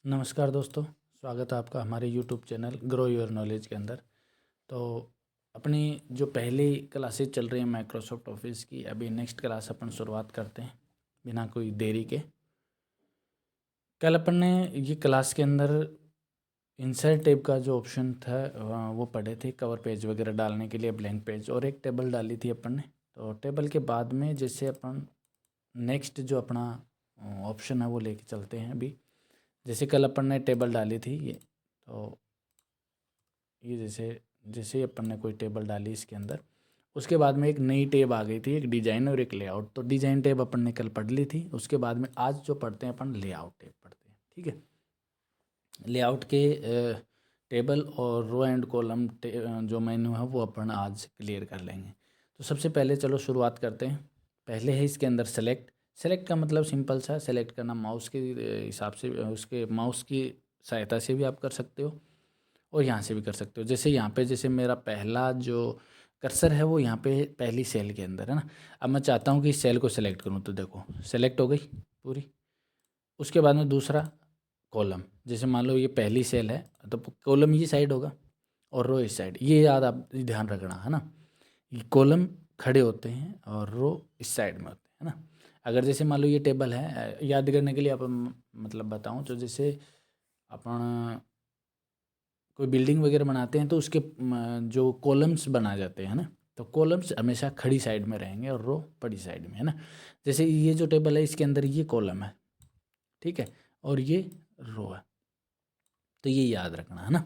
नमस्कार दोस्तों, स्वागत है आपका हमारे YouTube channel grow your knowledge के अंदर। तो अपनी जो पहली क्लासेस चल रही हैं माइक्रोसॉफ्ट ऑफिस की, अभी नेक्स्ट क्लास अपन शुरुआत करते हैं बिना कोई देरी के। कल अपन ने ये क्लास के अंदर इंसर्ट टैब का जो ऑप्शन था वो पढ़े थे, कवर पेज वगैरह डालने के लिए ब्लैंक पेज, और एक टेबल डाली थी अपन ने। तो टेबल के बाद में जैसे अपन नेक्स्ट जो अपना ऑप्शन है वो लेके चलते हैं अभी। जैसे कल अपन ने टेबल डाली थी ये, तो ये जैसे जैसे ही अपन ने कोई टेबल डाली इसके अंदर, उसके बाद में एक नई टेब आ गई थी, एक डिजाइन और एक लेआउट। तो डिजाइन टेब अपन ने कल पढ़ ली थी। उसके बाद में आज जो पढ़ते हैं अपन, लेआउट टेब पढ़ते हैं। ठीक है, लेआउट के टेबल और रो एंड कॉलम जो मेन्यू है वो अपन आज क्लियर कर लेंगे। तो सबसे पहले चलो शुरुआत करते हैं। पहले है इसके अंदर सेलेक्ट। सेलेक्ट का मतलब सिंपल सा, सेलेक्ट करना माउस के हिसाब से, उसके माउस की सहायता से भी आप कर सकते हो और यहाँ से भी कर सकते हो। जैसे यहाँ पे जैसे मेरा पहला जो कर्सर है वो यहाँ पे पहली सेल के अंदर है ना। अब मैं चाहता हूँ कि इस सेल को सेलेक्ट करूँ, तो देखो सेलेक्ट हो गई पूरी। उसके बाद में दूसरा कॉलम, जैसे मान लो ये पहली सेल है तो कॉलम ये साइड होगा और रो इस साइड। ये याद आप ध्यान रखना है ना, ये कॉलम खड़े होते हैं और रो इस साइड में होते हैं, है ना। अगर जैसे मान लो ये टेबल है, याद करने के लिए अपन मतलब बताऊं तो, जैसे अपन कोई बिल्डिंग वगैरह बनाते हैं तो उसके जो कॉलम्स बना जाते हैं ना, तो कॉलम्स हमेशा खड़ी साइड में रहेंगे और रो बड़ी साइड में, है ना। जैसे ये जो टेबल है इसके अंदर ये कॉलम है, ठीक है, और ये रो है, तो ये याद रखना है ना।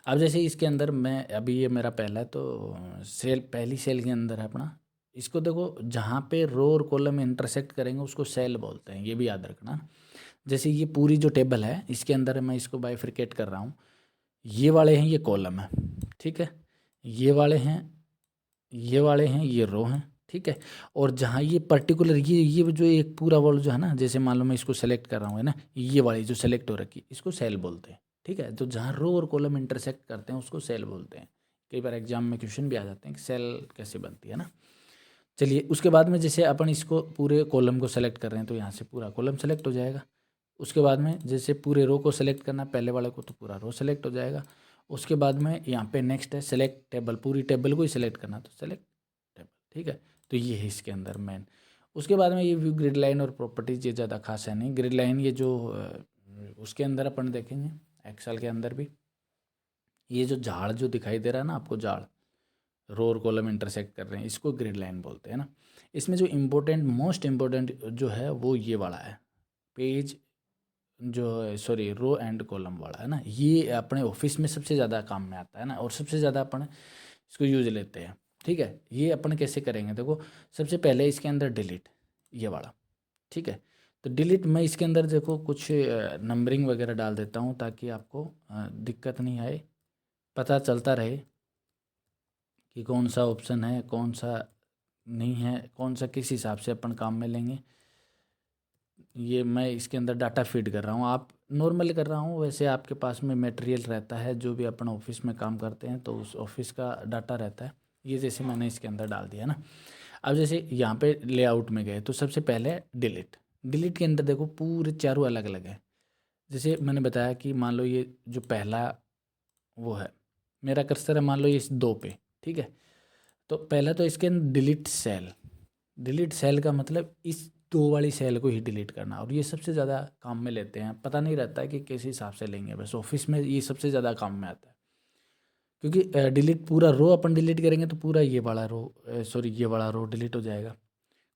अब जैसे इसके अंदर मैं अभी ये मेरा पहला है, तो सेल पहली सेल के अंदर है अपना। इसको देखो, जहाँ पे रो और कॉलम इंटरसेक्ट करेंगे उसको सेल बोलते हैं, ये भी याद रखना। जैसे ये पूरी जो टेबल है इसके अंदर मैं इसको बाइफरकेट कर रहा हूँ। ये वाले हैं ये कॉलम है, ठीक है, ये वाले हैं ये वाले हैं ये रो हैं, ठीक है। और जहाँ ये पर्टिकुलर ये जो एक पूरा वर्ड जो है ना, जैसे मान लो मैं इसको सेलेक्ट कर रहा हूँ, है ना, ये वाली जो सेलेक्ट हो रखी है इसको सेल बोलते हैं, ठीक है। तो जहाँ रो और कॉलम इंटरसेक्ट करते हैं उसको सेल बोलते हैं। कई बार एग्जाम में क्वेश्चन भी आ जाते हैं कि सेल कैसे बनती है ना। चलिए, उसके बाद में जैसे अपन इसको पूरे कॉलम को सेलेक्ट कर रहे हैं तो यहाँ से पूरा कॉलम सेलेक्ट हो जाएगा। उसके बाद में जैसे पूरे रो को सेलेक्ट करना पहले वाले को, तो पूरा रो सेलेक्ट हो जाएगा। उसके बाद में यहाँ पे नेक्स्ट है सेलेक्ट टेबल, पूरी टेबल को ही सेलेक्ट करना, तो सेलेक्ट टेबल, ठीक है। तो ये है इसके अंदर मेन। उसके बाद में ये व्यू ग्रिड लाइन और प्रॉपर्टीज, ये ज़्यादा खास है नहीं। ग्रिड लाइन ये जो उसके अंदर अपन देखेंगे एक्सेल के अंदर भी, ये जो झाड़ जो दिखाई दे रहा है ना आपको, झाड़ रो और कॉलम इंटरसेक्ट कर रहे हैं, इसको ग्रिड लाइन बोलते हैं ना। इसमें जो इम्पोर्टेंट मोस्ट इम्पोर्टेंट जो है वो ये वाला है, पेज जो सॉरी रो एंड कॉलम वाला है ना। ये अपने ऑफिस में सबसे ज़्यादा काम में आता है ना, और सबसे ज़्यादा अपन इसको यूज लेते हैं, ठीक है। ये अपन कैसे करेंगे, देखो सबसे पहले इसके अंदर डिलीट, ये वाला, ठीक है। तो डिलीट मैं इसके अंदर देखो कुछ नंबरिंग वगैरह डाल देता हूँ ताकि आपको दिक्कत नहीं आए, पता चलता रहे कि कौन सा ऑप्शन है कौन सा नहीं है, कौन सा किस हिसाब से अपन काम में लेंगे। ये मैं इसके अंदर डाटा फीड कर रहा हूँ, आप नॉर्मल कर रहा हूँ। वैसे आपके पास में मटेरियल रहता है जो भी अपन ऑफिस में काम करते हैं तो उस ऑफिस का डाटा रहता है। ये जैसे मैंने इसके अंदर डाल दिया ना। अब जैसे यहाँ पे लेआउट में गए तो सबसे पहले डिलीट। डिलीट के अंदर देखो पूरे चारों अलग अलग है। जैसे मैंने बताया कि मान लो ये जो पहला वो है, मेरा कर्सर है मान लो ये इस दो पे, ठीक है। तो पहला तो इसके अंदर डिलीट सेल। डिलीट सेल का मतलब इस दो वाली सेल को ही डिलीट करना, और ये सबसे ज़्यादा काम में लेते हैं। पता नहीं रहता है कि किस हिसाब से लेंगे, बस ऑफिस में ये सबसे ज़्यादा काम में आता है। क्योंकि डिलीट पूरा रो अपन डिलीट करेंगे तो पूरा ये वाला रो सॉरी ये वाला रो डिलीट हो जाएगा।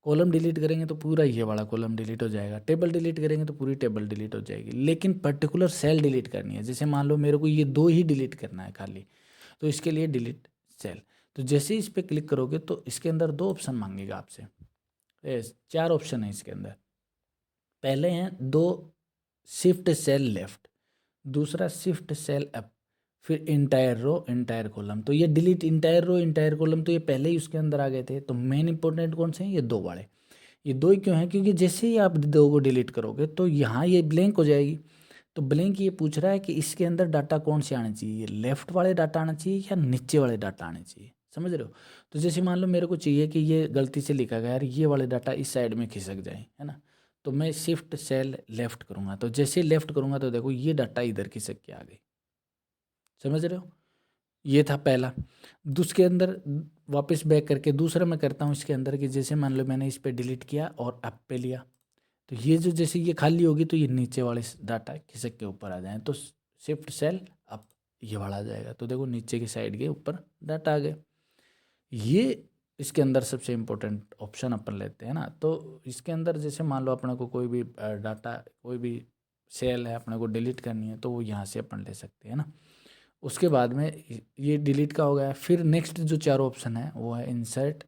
कॉलम डिलीट करेंगे तो पूरा ये वाला कॉलम डिलीट हो जाएगा। टेबल डिलीट करेंगे तो पूरी टेबल डिलीट हो जाएगी। लेकिन पर्टिकुलर सेल डिलीट करनी है, जैसे मान लो मेरे को ये दो ही डिलीट करना है खाली, तो इसके लिए डिलीट सेल। तो जैसे ही इस पर क्लिक करोगे तो इसके अंदर दो ऑप्शन मांगेगा आपसे। चार ऑप्शन है इसके अंदर। पहले हैं दो, शिफ्ट सेल लेफ्ट, दूसरा शिफ्ट सेल अप, फिर इंटायर रो इंटायर कॉलम। तो ये delete entire row entire column तो ये पहले ही उसके अंदर आ गए थे। तो मेन इंपॉर्टेंट कौन से हैं, ये दो वाले। ये दो ही क्यों हैं, क्योंकि जैसे ही आप दो को डिलीट करोगे तो यहाँ ये ब्लैंक हो जाएगी। तो ब्लैंक ये पूछ रहा है कि इसके अंदर डाटा कौन से आने चाहिए, लेफ्ट वाले डाटा आने चाहिए या नीचे वाले डाटा आने चाहिए, समझ रहे हो। तो जैसे मान लो मेरे को चाहिए कि ये गलती से लिखा गया यार, ये वाले डाटा इस साइड में खिसक जाए, है ना। तो मैं शिफ्ट सेल लेफ्ट करूँगा, तो जैसे लेफ्ट करूँगा तो देखो ये डाटा इधर खिसक के आ गई। समझ रहे हो? ये था पहला। उसके अंदर वापस बैक करके दूसरा मैं करता हूँ इसके अंदर कि जैसे मान लो मैंने इस पे डिलीट किया और अप पे लिया, तो ये जो जैसे ये खाली होगी तो ये नीचे वाले डाटा खिसक के ऊपर आ जाए, तो शिफ्ट सेल अप ये वाला आ जाएगा। तो देखो नीचे की साइड के ऊपर डाटा आ गए। ये इसके अंदर सबसे इम्पोर्टेंट ऑप्शन अपन लेते हैं ना। तो इसके अंदर जैसे मान लो अपने को कोई भी डाटा, कोई भी सेल है अपने को डिलीट करनी है तो वो यहाँ से अपन ले सकते हैं ना। उसके बाद में ये डिलीट का हो गया। फिर नेक्स्ट जो चार ऑप्शन है वो है इंसर्ट।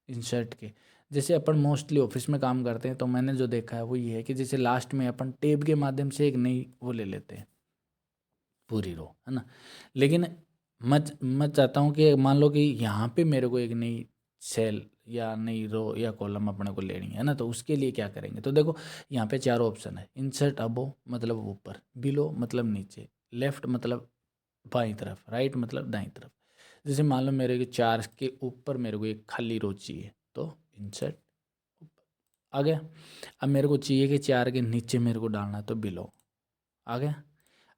इंसर्ट के जैसे अपन मोस्टली ऑफिस में काम करते हैं तो मैंने जो देखा है वो ये है कि जैसे लास्ट में अपन टेब के माध्यम से एक नई वो ले लेते हैं पूरी रो, है ना। लेकिन मैं चाहता हूँ कि मान लो कि यहाँ पे मेरे को एक नई सेल या नई रो या कॉलम अपने को लेनी है ना, तो उसके लिए क्या करेंगे। तो देखो यहाँ पे चार ऑप्शन है। इंसर्ट अबो मतलब ऊपर, बिलो मतलब नीचे, लेफ्ट मतलब बाईं तरफ, राइट मतलब दाईं तरफ। जैसे मान लो मेरे के चार के ऊपर मेरे को एक खाली रो चाहिए तो इंसर्ट आ गया। अब मेरे को चाहिए कि चार के नीचे मेरे को डालना है तो बिलो आ गया।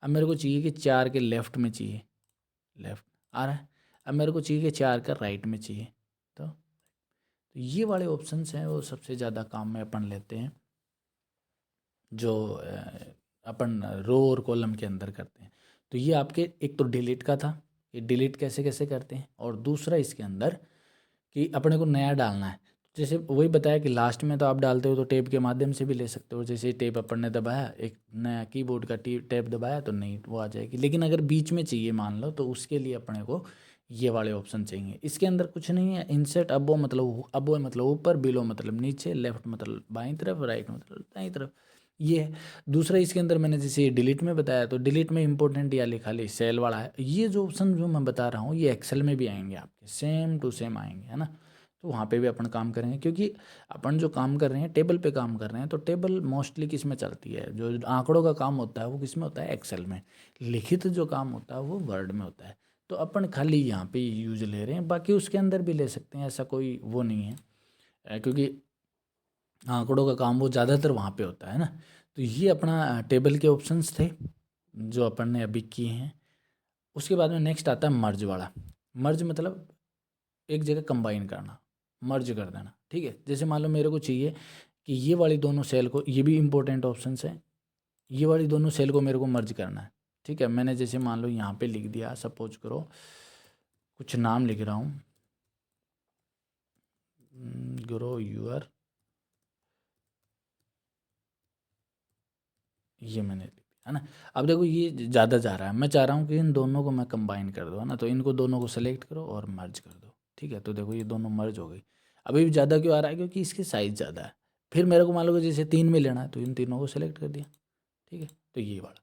अब मेरे को चाहिए कि चार के लेफ्ट में चाहिए, लेफ्ट आ रहा है। अब मेरे को चाहिए कि चार का राइट में चाहिए तो ये वाले ऑप्शंस हैं वो सबसे ज़्यादा काम में अपन लेते हैं, जो अपन रो और कॉलम के अंदर करते हैं। तो ये आपके एक तो डिलीट का था, ये डिलीट कैसे कैसे करते हैं, और दूसरा इसके अंदर कि अपने को नया डालना है। जैसे वही बताया कि लास्ट में तो आप डालते हो तो टेप के माध्यम से भी ले सकते हो। जैसे टेप अपन ने दबाया, एक नया कीबोर्ड का टेप दबाया तो नहीं वो आ जाएगी। लेकिन अगर बीच में चाहिए मान लो तो उसके लिए अपने को ये वाले ऑप्शन चाहिए। इसके अंदर कुछ नहीं है। इंसर्ट अबो मतलब ऊपर, बिलो मतलब नीचे, लेफ्ट मतलब बाईं तरफ, राइट मतलब दाईं तरफ, ये है। दूसरा इसके अंदर मैंने जैसे डिलीट में बताया तो डिलीट में इंपॉर्टेंट या खाली सेल वाला है। ये जो ऑप्शन जो मैं बता रहा हूँ ये एक्सेल में भी आएंगे आपके, सेम टू सेम आएंगे, है ना। तो वहाँ पे भी अपन काम करेंगे क्योंकि अपन जो काम कर रहे हैं टेबल पे काम कर रहे हैं। तो टेबल मोस्टली किस में चलती है, जो आंकड़ों का काम होता है वो किस में होता है, एक्सेल में। लिखित जो काम होता है वो वर्ड में होता है। तो अपन खाली यहाँ पे यूज ले रहे हैं, बाकी उसके अंदर भी ले सकते हैं, ऐसा कोई वो नहीं है, क्योंकि आंकड़ों का काम वो ज़्यादातर वहाँ पे होता है ना। तो ये अपना टेबल के ऑप्शंस थे जो अपन ने अभी किए हैं। उसके बाद में नेक्स्ट आता है मर्ज वाला। मर्ज मतलब एक जगह कंबाइन करना, मर्ज कर देना, ठीक है। जैसे मान लो मेरे को चाहिए कि ये वाली दोनों सेल को, ये भी इंपॉर्टेंट ऑप्शन है, ये वाली दोनों सेल को मेरे को मर्ज करना है, ठीक है। मैंने जैसे मान लो यहाँ पे लिख दिया, सपोज करो कुछ नाम लिख रहा हूँ, ग्रो यूर, ये मैंने लिख दिया, है ना। अब देखो ये ज़्यादा जा रहा है, मैं चाह रहा हूँ कि इन दोनों को मैं कंबाइन कर दूँ, है ना। तो इनको दोनों को सेलेक्ट करो और मर्ज कर दो, ठीक है। तो देखो ये दोनों मर्ज हो गई। अभी भी ज़्यादा क्यों आ रहा है, क्योंकि इसकी साइज़ ज़्यादा है। फिर मेरे को मान लो कि जैसे 3 में लेना है तो इन तीनों को सेलेक्ट कर दिया, ठीक है। तो ये वाला,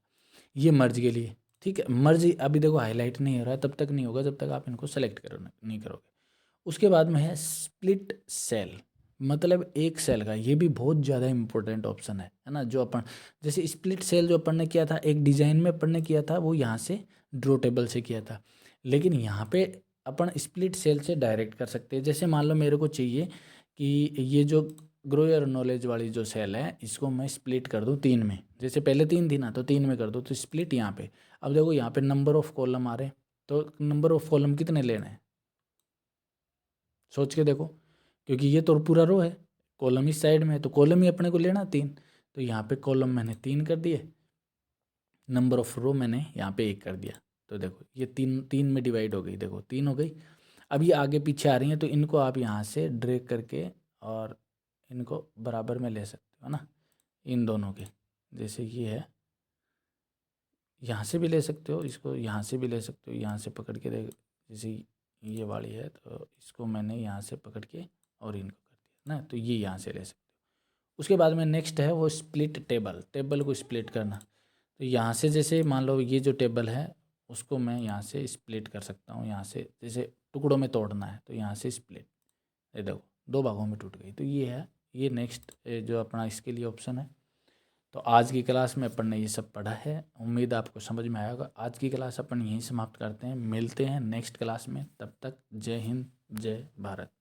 ये मर्ज के लिए, ठीक है। मर्ज अभी देखो हाईलाइट नहीं हो रहा है, तब तक नहीं होगा जब तक आप इनको सेलेक्ट करो नहीं करोगे। उसके बाद में है स्प्लिट सेल, मतलब एक सेल का, ये भी बहुत ज़्यादा इंपॉर्टेंट ऑप्शन है ना। जो अपन जैसे स्प्लिट सेल जो अपन ने किया था एक डिज़ाइन में अपन ने किया था, वो यहाँ से ड्रॉ टेबल से किया था। लेकिन यहाँ पे अपन स्प्लिट सेल से डायरेक्ट कर सकते हैं। जैसे मान लो मेरे को चाहिए कि ये जो ग्रो योर नॉलेज वाली जो सेल है इसको मैं स्प्लिट कर दूँ 3 में। जैसे पहले 3 थी ना, तो 3 में कर दूँ, तो स्प्लिट यहाँ पे। अब देखो यहाँ पे नंबर ऑफ़ कॉलम आ रहे हैं, तो नंबर ऑफ़ कॉलम कितने लेने हैं सोच के देखो, क्योंकि ये तो पूरा रो है, कॉलम इस साइड में है तो कॉलम ही अपने को लेना 3। तो यहाँ पे कॉलम मैंने 3 कर दिए, नंबर ऑफ रो मैंने यहाँ पे 1 कर दिया। तो देखो ये 3 में डिवाइड हो गई, देखो 3 हो गई। अब ये आगे पीछे आ रही हैं तो इनको आप यहाँ से ड्रैग करके और इनको बराबर में ले सकते हो ना, इन दोनों के। जैसे ये है, यहाँ से भी ले सकते हो इसको, यहाँ से भी ले सकते हो, यहाँ से पकड़ के देख, जैसे ये वाली है तो इसको मैंने यहाँ से पकड़ के और इनको कर दिया ना, तो ये यहाँ से ले सकते हो। उसके बाद में नेक्स्ट है वो स्प्लिट टेबल, टेबल को स्प्लिट करना। तो यहाँ से जैसे मान लो ये जो टेबल है उसको मैं यहाँ से स्प्लिट कर सकता हूँ, यहाँ से जैसे टुकड़ों में तोड़ना है तो यहाँ से स्प्लिट, ये देखो 2 भागों में टूट गई। तो ये है, ये नेक्स्ट जो अपना इसके लिए ऑप्शन है। तो आज की क्लास में अपन ने ये सब पढ़ा है, उम्मीद आपको समझ में आया होगा। आज की क्लास अपन यहीं समाप्त करते हैं, मिलते हैं नेक्स्ट क्लास में। तब तक जय हिंद, जय भारत।